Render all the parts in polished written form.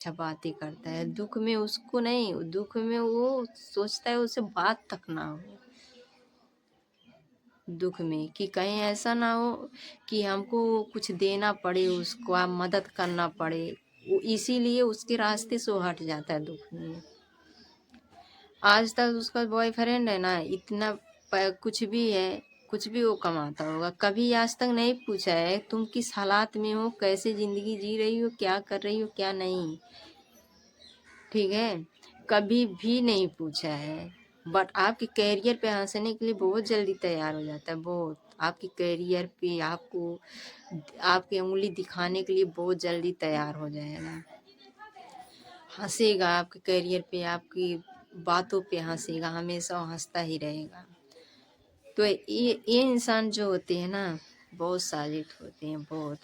अच्छा बातें करता है, दुख में उसको नहीं, दुख में वो सोचता है उससे बात तक ना हो, दुख में कि कहीं ऐसा ना हो कि हमको कुछ देना पड़े, उसको आप मदद करना पड़े, वो इसीलिए उसके रास्ते से वो हट जाता है दुख में। आज तक उसका बॉयफ्रेंड है ना, इतना कुछ भी है, कुछ भी वो कमाता होगा, कभी आज तक नहीं पूछा है तुम किस हालात में हो, कैसे जिंदगी जी रही हो, क्या कर रही हो, क्या नहीं, ठीक है, कभी भी नहीं पूछा है। बट आपके कैरियर पे हंसने के लिए बहुत जल्दी तैयार हो जाता है, बहुत, आपके कैरियर पे आपको आपकी उंगली दिखाने के लिए बहुत जल्दी तैयार हो जाएगा, हंसेगा आपके कैरियर पे, आपकी बातों पे हंसेगा, हमेशा वो हंसता ही रहेगा। तो ये इंसान जो होते हैं ना, बहुत साजिद होते हैं, बहुत।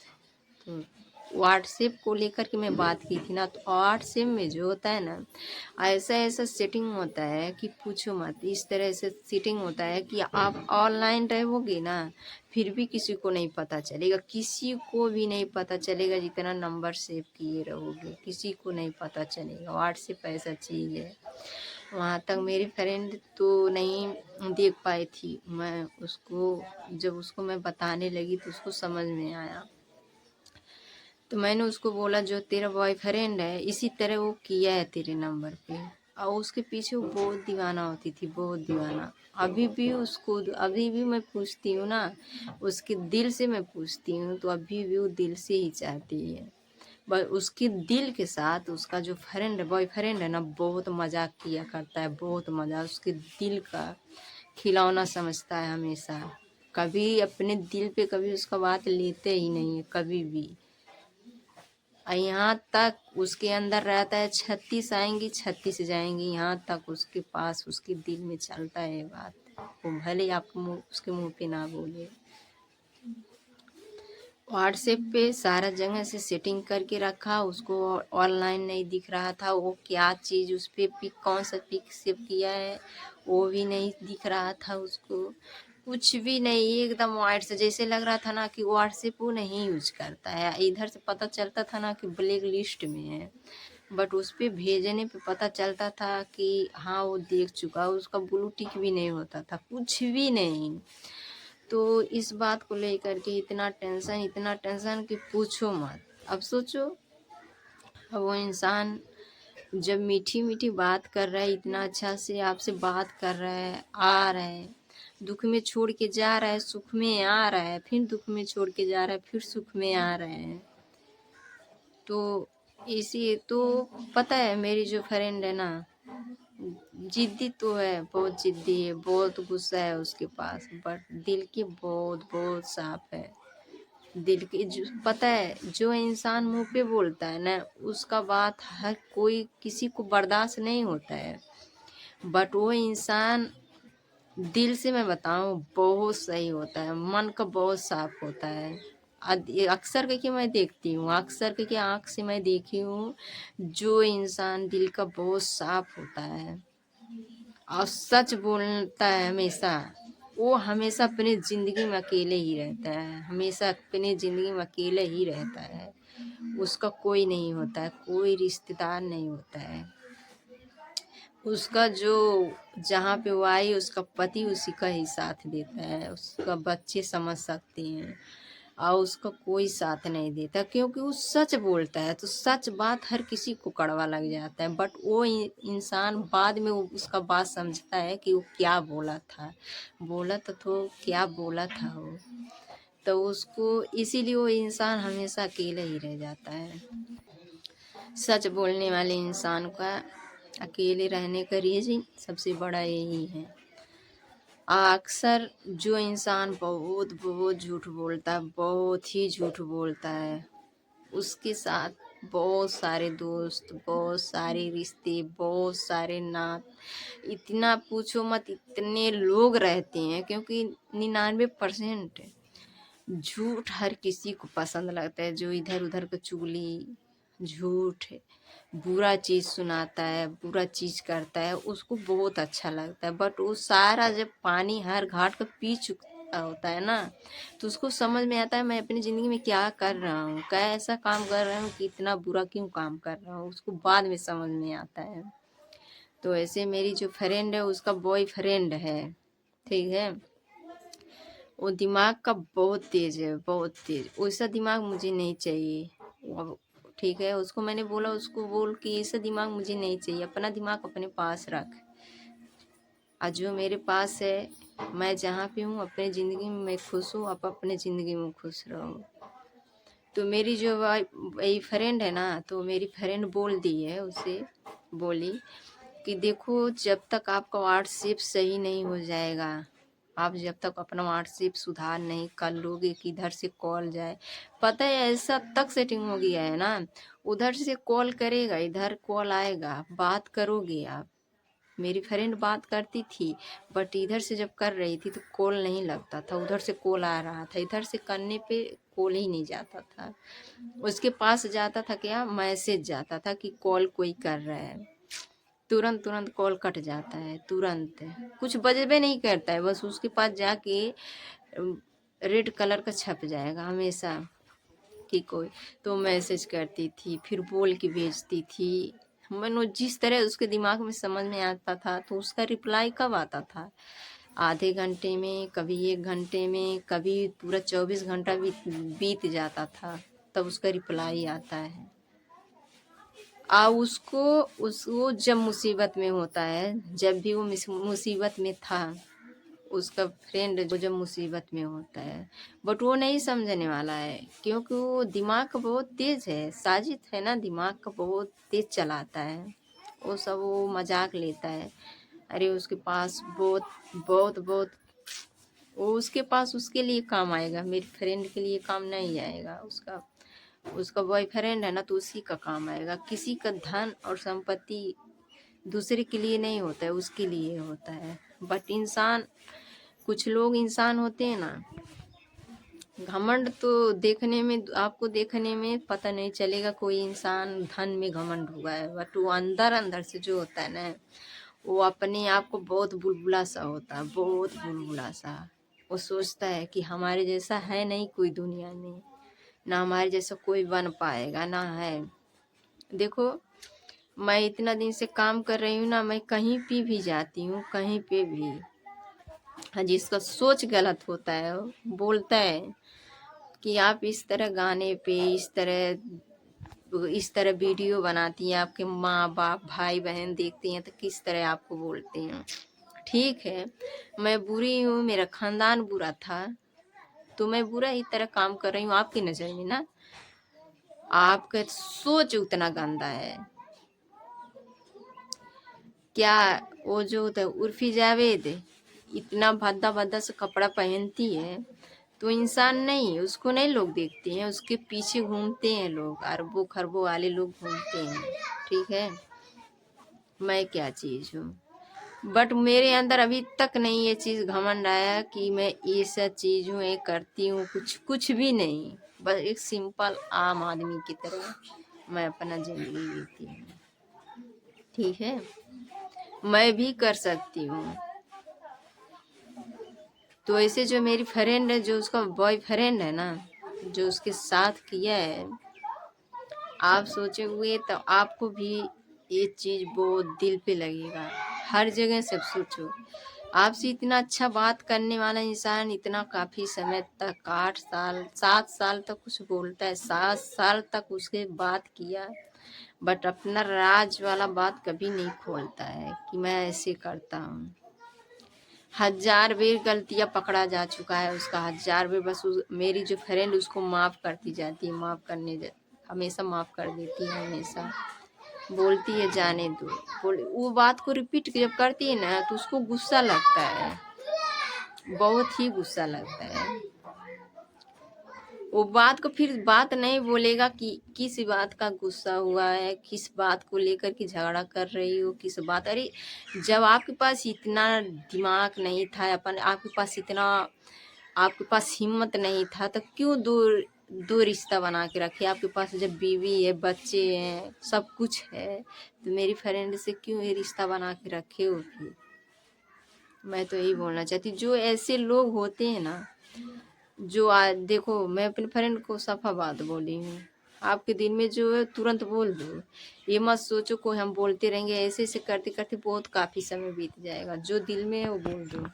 तो व्हाट्सएप को लेकर के मैं बात की थी ना, तो व्हाट्सएप में जो होता है ना, ऐसा ऐसा सेटिंग होता है कि पूछो मत, इस तरह से सेटिंग होता है कि आप ऑनलाइन रहोगे ना, फिर भी किसी को नहीं पता चलेगा, किसी को भी नहीं पता चलेगा, जितना नंबर सेव किए रहोगे किसी को नहीं पता चलेगा। व्हाट्सएप ऐसा चीज़ है, वहाँ तक मेरी फ्रेंड तो नहीं देख पाई थी, मैं उसको जब उसको मैं बताने लगी तो उसको समझ में आया। तो मैंने उसको बोला जो तेरा बॉयफ्रेंड है इसी तरह वो किया है तेरे नंबर पे, और उसके पीछे वो बहुत दीवाना होती थी, बहुत दीवाना। अभी भी उसको, अभी भी मैं पूछती हूँ ना, उसके दिल से मैं पूछती हूँ तो अभी भी वो दिल से ही चाहती है। बस उसके दिल के साथ उसका जो फ्रेंड बॉयफ्रेंड है ना, बहुत मजाक किया करता है, बहुत मजा, उसके दिल का खिलौना समझता है हमेशा, कभी अपने दिल पे कभी उसका बात लेते ही नहीं है, कभी भी। और यहाँ तक उसके अंदर रहता है 36 आएंगी 36 जाएंगी, यहाँ तक उसके पास उसके दिल में चलता है ये बात, वो भले आप मुँह उसके मुंह पे ना बोले। व्हाट्सएप पे सारा जगह से सेटिंग करके रखा, उसको ऑनलाइन नहीं दिख रहा था, वो क्या चीज़ उस पर पिक, कौन सा पिक सेव किया है वो भी नहीं दिख रहा था उसको, कुछ भी नहीं, एकदम वाइट से, जैसे लग रहा था ना कि व्हाट्सएप वो नहीं यूज करता है। इधर से पता चलता था ना कि ब्लैक लिस्ट में है, बट उस पर भेजने पे पता चलता था कि हाँ वो देख चुका, उसका ब्लू टिक भी नहीं होता था, कुछ भी नहीं। तो इस बात को लेकर के इतना टेंशन, इतना टेंशन कि पूछो मत। अब सोचो, अब वो इंसान जब मीठी मीठी बात कर रहा है, इतना अच्छा से आपसे बात कर रहा है, आ रहा है, दुख में छोड़ के जा रहा है, सुख में आ रहा है, फिर दुख में छोड़ के जा रहा है, फिर सुख में आ रहा है। तो इसी तो पता है मेरी जो फ्रेंड है ना, जिद्दी तो है, बहुत जिद्दी है, बहुत गुस्सा है उसके पास, बट दिल की बहुत बहुत साफ है। दिल की जो पता है, जो इंसान मुंह पे बोलता है ना, उसका बात हर कोई किसी को बर्दाश्त नहीं होता है, बट वो इंसान दिल से मैं बताऊं बहुत सही होता है, मन का बहुत साफ होता है। अक्सर करके मैं देखती हूँ, अक्सर करके आँख से मैं देखी हूँ, जो इंसान दिल का बहुत साफ होता है और सच बोलता है हमेशा, वो हमेशा अपनी ज़िंदगी में अकेले ही रहता है, हमेशा अपनी ज़िंदगी में अकेले ही रहता है, उसका कोई नहीं होता है, कोई रिश्तेदार नहीं होता है। उसका जो जहाँ पे वो आई उसका पति उसी का ही साथ देता है, उसका बच्चे समझ सकते हैं, और उसका कोई साथ नहीं देता, क्योंकि वो सच बोलता है, तो सच बात हर किसी को कड़वा लग जाता है, बट वो इंसान बाद में वो उसका बात समझता है कि वो क्या बोला था, बोला तो क्या बोला था वो, तो उसको इसीलिए वो इंसान हमेशा अकेले ही रह जाता है। सच बोलने वाले इंसान का अकेले रहने का रीज़न सबसे बड़ा यही है। अक्सर जो इंसान बहुत बहुत झूठ बोलता है, बहुत ही झूठ बोलता है, उसके साथ बहुत सारे दोस्त, बहुत सारे रिश्ते, बहुत सारे नात, इतना पूछो मत, इतने लोग रहते हैं, क्योंकि 99% झूठ हर किसी को पसंद लगता है, जो इधर उधर का चुगली, झूठ, बुरा चीज़ सुनाता है, बुरा चीज़ करता है, उसको बहुत अच्छा लगता है, बट वो सारा जब पानी हर घाट का होता है ना, तो उसको समझ में आता है मैं अपनी ज़िंदगी में क्या कर रहा हूँ, क्या ऐसा काम कर रहा हूँ कि इतना बुरा क्यों काम कर रहा हूँ, उसको बाद में समझ में आता है। तो ऐसे मेरी जो फ्रेंड है उसका बॉयफ्रेंड है, ठीक है, वो दिमाग का बहुत तेज है, बहुत तेज। वैसा दिमाग मुझे नहीं चाहिए। अब ठीक है, उसको मैंने बोला, उसको बोल कि ऐसा दिमाग मुझे नहीं चाहिए, अपना दिमाग अपने पास रख। और जो मेरे पास है, मैं जहाँ पे हूँ अपनी ज़िंदगी में मैं खुश हूँ, आप अपने ज़िंदगी में खुश रहो। तो मेरी जो वही फ्रेंड है ना, तो मेरी फ्रेंड बोल दी है उसे, बोली कि देखो जब तक आपका व्हाट्सएप सही नहीं हो जाएगा, आप जब तक अपना व्हाट्सएप सुधार नहीं कर लोगे कि इधर से कॉल जाए, पता है ऐसा तक सेटिंग हो गया है ना, उधर से कॉल करेगा, इधर कॉल आएगा, बात करोगे आप। मेरी फ्रेंड बात करती थी, बट इधर से जब कर रही थी तो कॉल नहीं लगता था, उधर से कॉल आ रहा था, इधर से करने पे कॉल ही नहीं जाता था। उसके पास जाता था क्या, मैसेज जाता था कि कॉल कोई कर रहा है, तुरंत तुरंत कॉल कट जाता है, तुरंत कुछ बजबे नहीं करता है, बस उसके पास जाके रेड कलर का छप जाएगा हमेशा कि कोई। तो मैसेज करती थी, फिर बोल के भेजती थी, मैंने जिस तरह उसके दिमाग में समझ में आता था, तो उसका रिप्लाई कब आता था, आधे घंटे में, कभी 1 घंटे में, कभी पूरा 24 घंटा बीत बीत जाता था, तब उसका रिप्लाई आता है। उसको उसको जब मुसीबत में होता है, जब भी वो मुसीबत में था, उसका फ्रेंड जो जब मुसीबत में होता है, बट वो नहीं समझने वाला है, क्योंकि वो दिमाग का बहुत तेज है, साजिद है ना, दिमाग का बहुत तेज चलाता है, वो सब वो मजाक लेता है। अरे उसके पास बहुत बहुत बहुत, वो उसके पास उसके लिए काम आएगा, मेरी फ्रेंड के लिए काम नहीं आएगा। उसका उसका बॉयफ्रेंड है ना, तो उसी का काम आएगा। किसी का धन और संपत्ति दूसरे के लिए नहीं होता है, उसके लिए होता है। बट इंसान, कुछ लोग इंसान होते हैं ना, घमंड तो देखने में, आपको देखने में पता नहीं चलेगा कोई इंसान धन में घमंड हुआ है, बट वो अंदर अंदर से जो होता है ना, वो अपने आप को बहुत बुलबुला सा होता है, बहुत बुलबुला सा। वो सोचता है कि हमारे जैसा है नहीं कोई दुनिया में, ना हमारे जैसा कोई बन पाएगा, ना है। देखो मैं इतना दिन से काम कर रही हूँ ना, मैं कहीं पे भी जाती हूँ, कहीं पे भी, हाँ, जिसका सोच गलत होता है वो बोलता है कि आप इस तरह गाने पे, इस तरह वीडियो बनाती हैं, आपके माँ बाप भाई बहन देखते हैं तो किस तरह आपको बोलते हैं। ठीक है, मैं बुरी हूँ, मेरा खानदान बुरा था, तो मैं बुरा ही तरह काम कर रही हूँ आपकी नज़र में ना, आपका सोच उतना गंदा है क्या। वो जो होता है उर्फी जावेद, इतना भद्दा भद्दा सा कपड़ा पहनती है, तो इंसान नहीं, उसको नहीं लोग देखते हैं, उसके पीछे घूमते हैं लोग, अरबों खरबों वाले लोग घूमते हैं। ठीक है, मैं क्या चीज़ हूँ, बट मेरे अंदर अभी तक नहीं ये चीज़ घमंड आया कि मैं ये सब चीज़ हूँ, ये करती हूँ, कुछ कुछ भी नहीं, बस एक सिंपल आम आदमी की तरह मैं अपना ज़िंदगी जीती हूँ। ठीक है, मैं भी कर सकती हूँ। तो ऐसे जो मेरी फ्रेंड है, जो उसका बॉयफ्रेंड है ना, जो उसके साथ किया है, आप सोचोगे तो आपको भी ये चीज़ बहुत दिल पे लगेगा। हर जगह से सोचो, आपसे इतना अच्छा बात करने वाला इंसान इतना काफ़ी समय तक, 8 साल 7 साल तक कुछ बोलता है, 7 साल तक उसके बात किया, बट अपना राज वाला बात कभी नहीं खोलता है कि मैं ऐसे करता हूँ। 1000 बार गलतियाँ पकड़ा जा चुका है उसका, 1000 बार, बस मेरी जो फ्रेंड उसको माफ़ करती जाती है, माफ़ करने हमेशा माफ़ कर देती है, हमेशा बोलती है जाने दो, वो बात को रिपीट जब करती है ना, तो उसको गुस्सा लगता है, बहुत ही गुस्सा लगता है। वो बात को फिर बात नहीं बोलेगा कि किस बात का गुस्सा हुआ है, किस बात को लेकर के झगड़ा कर रही हो, किस बात। अरे जब आपके पास इतना दिमाग नहीं था, अपन आपके पास इतना, आपके पास हिम्मत नहीं था, तो क्यों दो दो रिश्ता बना के रखे। आपके पास जब बीवी है, बच्चे हैं, सब कुछ है, तो मेरी फ्रेंड से क्यों ये रिश्ता बना के रखे हो फिर। मैं तो यही बोलना चाहती हूँ, जो ऐसे लोग होते हैं ना, जो आज देखो मैं अपने फ्रेंड को सफा बात बोली हूँ, आपके दिन में जो है तुरंत बोल दो। ये मत सोचो कोई हम बोलते रहेंगे, ऐसे ऐसे करते करते बहुत काफी समय बीत जाएगा। जो दिल में है वो बोल दो।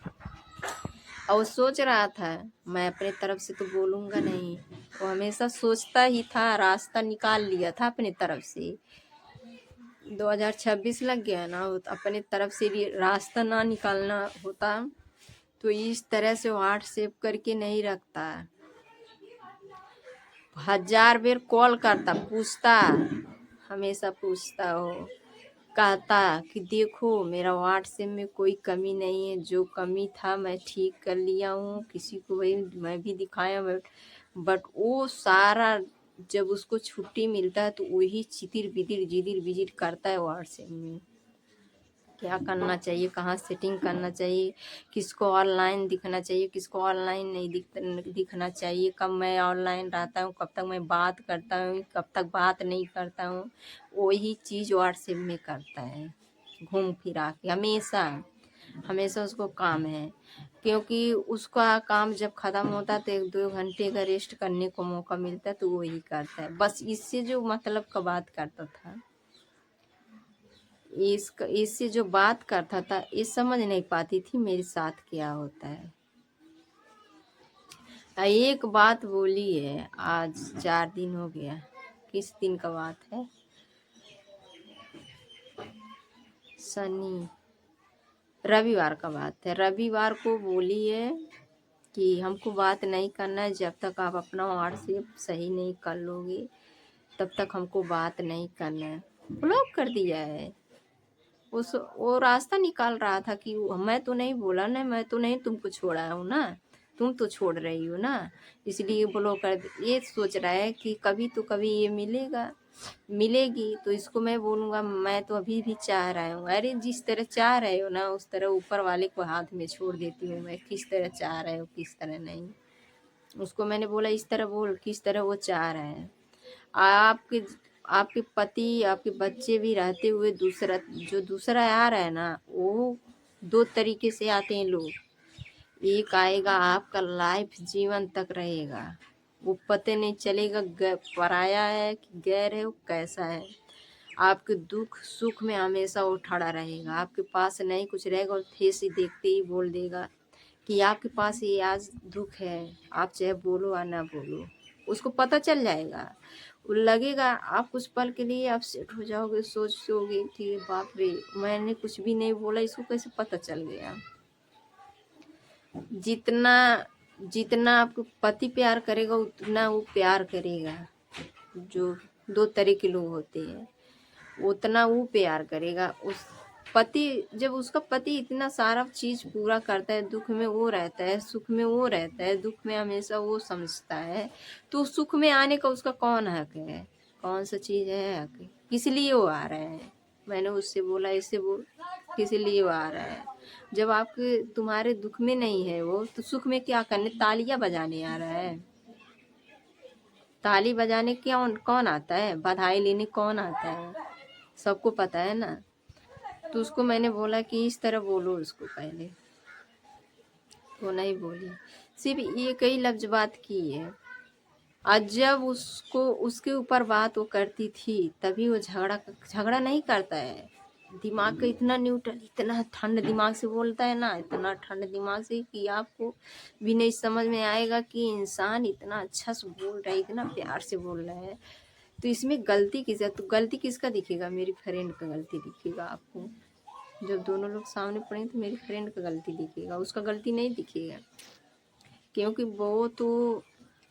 और वो सोच रहा था मैं अपने तरफ से तो बोलूंगा नहीं, वो हमेशा सोचता ही था, रास्ता निकाल लिया था अपने तरफ से। 2026 लग गया ना, वो तो अपने तरफ से भी रास्ता ना निकालना होता तो इस तरह से व्हाट्सएप करके नहीं रखता। 1000 बेर कॉल करता, पूछता, हमेशा पूछता हो, कहता कि देखो मेरा व्हाट्सएप में कोई कमी नहीं है, जो कमी था मैं ठीक कर लिया हूँ, किसी को वही मैं भी दिखाया। बट वो सारा जब उसको छुट्टी मिलता है तो वही चितिर बिदिर जिदिर बिजिर करता है व्हाट्सएप में। क्या करना चाहिए, कहाँ सेटिंग करना चाहिए, किसको ऑनलाइन दिखना चाहिए, किसको ऑनलाइन नहीं दिखना चाहिए, कब मैं ऑनलाइन रहता हूँ, कब तक मैं बात करता हूँ, कब तक बात नहीं करता हूँ, वही चीज़ व्हाट्सएप में करता है घूम फिरा के। हमेशा हमेशा उसको काम है, क्योंकि उसका काम जब ख़त्म होता है तो 1-2 घंटे का रेस्ट करने को मौका मिलता है तो वही करता है। बस इससे जो मतलब का बात करता था, इससे जो बात करता था, ये समझ नहीं पाती थी मेरे साथ क्या होता है। एक बात बोली है, आज 4 दिन हो गया। किस दिन का बात है? शनि, रविवार का बात है। रविवार को बोली है कि हमको बात नहीं करना है, जब तक आप अपना व्हाट्सएप सही नहीं कर लोगे तब तक हमको बात नहीं करना है। ब्लॉक कर दिया है। वो रास्ता निकाल रहा था कि मैं तो नहीं बोला ना, मैं तो नहीं तुमको छोड़ा हूँ ना, तुम तो छोड़ रही हो ना, इसलिए ब्लॉक कर। ये सोच रहा है कि कभी तो कभी ये मिलेगी तो इसको मैं बोलूँगा मैं तो अभी भी चाह रहा हूँ। अरे जिस तरह चाह रहे हो ना उस तरह ऊपर वाले को हाथ में छोड़ देती हूँ मैं, किस तरह चाह रहे हो किस तरह नहीं। उसको मैंने बोला इस तरह बोल, किस तरह वो चाह रहे हैं। आपके आपके पति आपके बच्चे भी रहते हुए दूसरा आ रहा है ना, वो 2 तरीके से आते हैं लोग। एक आएगा आपका लाइफ जीवन तक रहेगा, वो पता नहीं चलेगा पराया है कि गैर है, वो कैसा है। आपके दुख सुख में हमेशा वो खड़ा रहेगा, आपके पास नहीं कुछ रहेगा और फेस ही देखते ही बोल देगा कि आपके पास ये आज दुख है, आप चाहे बोलो या ना बोलो, उसको पता चल जाएगा। वो लगेगा आप कुछ पल के लिए अपसेट हो जाओगे, सोचोगे कि बाप रे मैंने कुछ भी नहीं बोला, इसको कैसे पता चल गया। जितना जितना आपको पति प्यार करेगा उतना वो प्यार करेगा। जो 2 तरह के लोग होते हैं उतना वो प्यार करेगा। उस पति जब उसका पति इतना सारा चीज पूरा करता है, दुख में वो रहता है, सुख में वो रहता है, दुख में हमेशा वो समझता है, तो सुख में आने का उसका कौन हक है, कौन सा चीज है हक, किस लिए वो आ रहा है। मैंने उससे बोला इससे बोल, किस लिए वो आ रहा है। जब आपके तुम्हारे दुख में नहीं है वो, तो सुख में क्या करने तालियां बजाने आ रहा है। ताली बजाने कौन कौन आता है, बधाई लेने कौन आता है, सबको पता है ना। तो उसको मैंने बोला कि इस तरह बोलो उसको पहले, तो नहीं बोली, सिर्फ ये कई लफ्ज बात की है। आज जब उसको उसके ऊपर बात वो करती थी तभी वो झगड़ा नहीं करता है। दिमाग का इतना न्यूट्रल, इतना ठंड दिमाग से बोलता है ना, इतना ठंड दिमाग से कि आपको भी नहीं समझ में आएगा कि इंसान इतना अच्छा से बोल रहा है, इतना प्यार से बोल रहा है, तो इसमें गलती किसका, तो गलती किसका दिखेगा, मेरी फ्रेंड का गलती दिखेगा आपको। जब दोनों लोग सामने पड़े तो मेरी फ्रेंड का गलती दिखेगा, उसका गलती नहीं दिखेगा। क्योंकि वो तो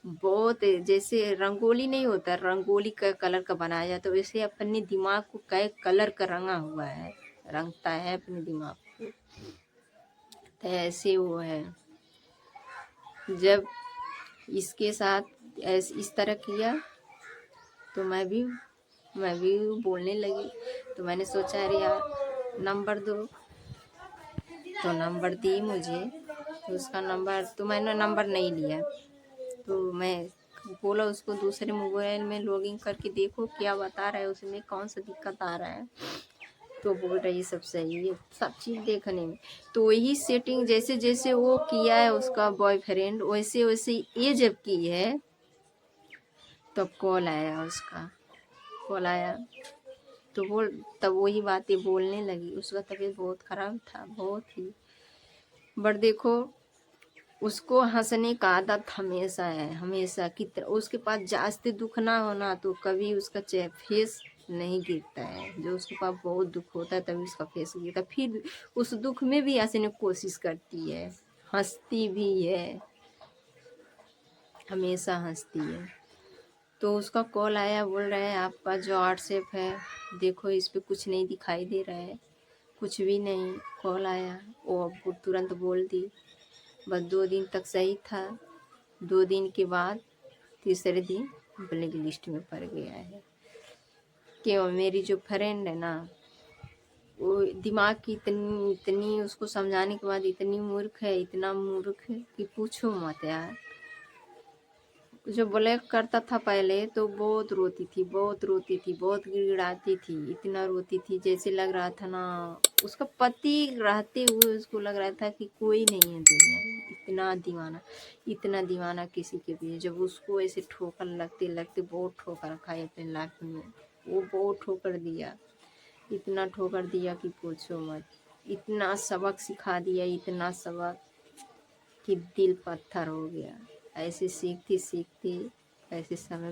बहुत जैसे रंगोली नहीं होता, रंगोली का कलर का बनाया जाता है, वैसे अपने दिमाग को कई कलर का रंगा हुआ है, रंगता है अपने दिमाग को, तो ऐसे वो है। जब इसके साथ इस तरह किया तो मैं भी बोलने लगी। तो मैंने सोचा अरे यार नंबर दो, तो नंबर दी मुझे, तो उसका नंबर तो मैंने नंबर नहीं लिया। तो मैं बोला उसको दूसरे मोबाइल में लॉगिन करके देखो क्या बता रहा है, उसमें कौन सा दिक्कत आ रहा है। तो बोल रही है सब सही है, सब चीज़ देखने में। तो वही सेटिंग जैसे जैसे वो किया है उसका बॉयफ्रेंड, वैसे वैसे ये जब की है तब कॉल आया उसका, कॉल आया तो बोल, तब वही बातें बोलने लगी। उसका तबीयत बहुत खराब था, बहुत ही। बट देखो, उसको हंसने का आदत हमेशा है, हमेशा की तरह। उसके पास जास्ती दुख ना होना तो कभी उसका फेस नहीं गिरता है। जो उसके पास बहुत दुख होता है तभी उसका फेस गिरता है। फिर उस दुख में भी हंसने की कोशिश करती है, हंसती भी है, हमेशा हंसती है। तो उसका कॉल आया, बोल रहा है आपका जो व्हाट्सएप है देखो, इस पे कुछ नहीं दिखाई दे रहा है, कुछ भी नहीं। कॉल आया, वो अब तुरंत बोल दी। बस 2 दिन तक सही था, 2 दिन के बाद तीसरे दिन ब्लैक लिस्ट में पड़ गया है। क्यों? मेरी जो फ्रेंड है ना, वो दिमाग की इतनी इतनी उसको समझाने के बाद इतनी मूर्ख है, इतना मूर्ख है कि पूछो मत यार। जो ब्लैक करता था पहले तो बहुत रोती थी, बहुत रोती थी, बहुत गिड़गिड़ाती थी, इतना रोती थी जैसे लग रहा था ना उसका पति रहते हुए उसको लग रहा था कि कोई नहीं है दुनिया में। इतना दीवाना, इतना दीवाना किसी के भी। जब उसको ऐसे ठोकर लगते लगते बहुत ठोकर खाए अपने लाइफ में, वो बहुत ठोकर दिया, इतना ठोकर दिया कि पूछो मत। इतना सबक सिखा दिया, इतना सबक कि दिल पत्थर हो गया। ऐसे सीखती सीखती ऐसे समय